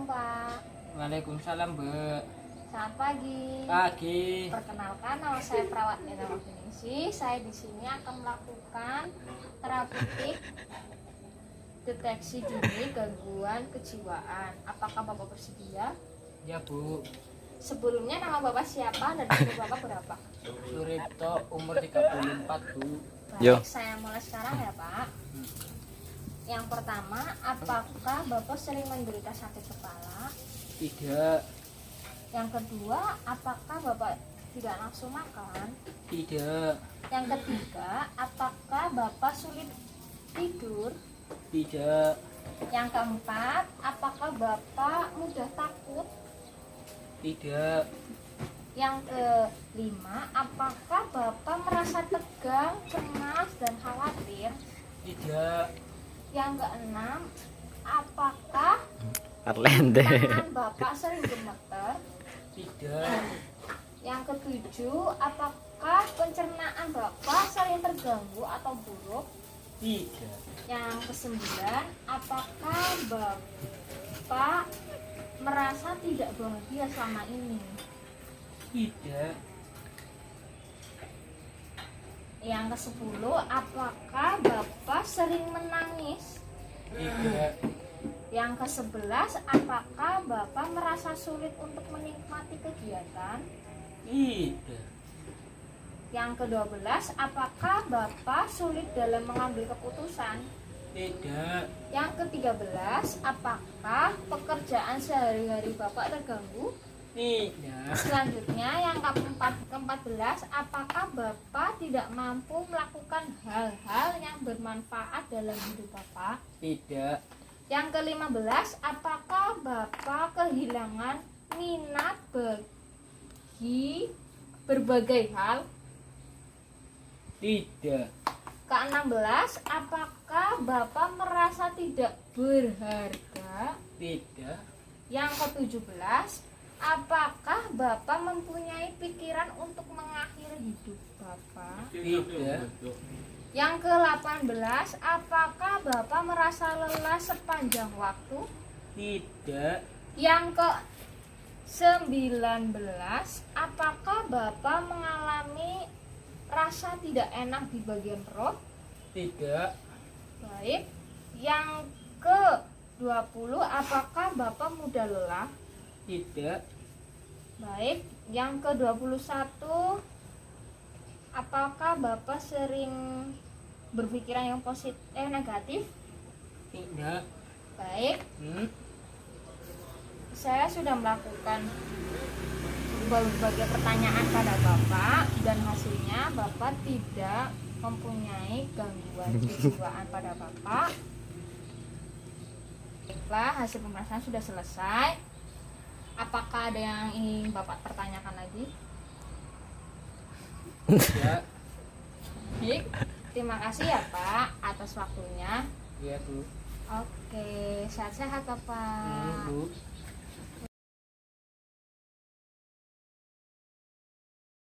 Pak. Waalaikumsalam, Mbak. Selamat pagi. Pagi. Perkenalkan, nama saya Perawat Nina Wafiningsi. Saya di sini akan melakukan terapeutik deteksi dini gangguan kejiwaan. Apakah Bapak bersedia? Ya, Bu. Sebelumnya nama Bapak siapa dan umur Bapak berapa? Suripto, umur 34, Bu. Baik, saya mulai sekarang ya, Pak. Yang pertama, apakah Bapak sering menderita sakit kepala? Tidak. Yang kedua, apakah Bapak tidak nafsu makan? Tidak. Yang ketiga, apakah Bapak sulit tidur? Tidak. Yang keempat, apakah Bapak mudah takut? Tidak. Yang kelima, apakah Bapak merasa tegang, cemas, dan khawatir? Tidak. Yang keenam, apakah Arlende. tangan Bapak sering gemeter? Tidak. Yang ketujuh, apakah pencernaan Bapak sering terganggu atau buruk? Tidak. Yang kesembilan, apakah Bapak merasa tidak bahagia selama ini? Tidak. Yang kesepuluh, apakah Bapak sering menangis? Tidak. Yang kesebelas, apakah Bapak merasa sulit untuk menikmati kegiatan? Tidak. Yang ke-12, apakah Bapak sulit dalam mengambil keputusan? Tidak. Yang ke-13, apakah pekerjaan sehari-hari Bapak terganggu? Tidak. Selanjutnya, yang ke-14, apakah Bapak tidak mampu melakukan hal-hal yang bermanfaat dalam hidup Bapak? Tidak. Yang ke-15, apakah Bapak kehilangan minat bagi berbagai hal? Tidak. Ke-16, apakah Bapak merasa tidak berharga? Tidak. Yang ke-17, apakah Bapak mempunyai pikiran untuk mengakhiri hidup Bapak? Tidak. Yang ke-18, apakah Bapak merasa lelah sepanjang waktu? Tidak. Yang ke-19, apakah Bapak mengalami rasa tidak enak di bagian perut? Tidak. Baik. Yang ke-20, apakah Bapak mudah lelah? Tidak. Baik. Yang ke-21, apakah Bapak sering berpikiran yang negatif? Tidak. Baik. Saya sudah melakukan berbagai pertanyaan pada Bapak dan hasilnya Bapak tidak mempunyai gangguan kejiwaan pada Bapak. Baiklah, hasil pemeriksaan sudah selesai. Apakah ada yang ingin Bapak pertanyakan lagi? Tidak. Baik, terima kasih ya Pak atas waktunya. Ya, Bu. Oke, sehat-sehat Bapak. Bu.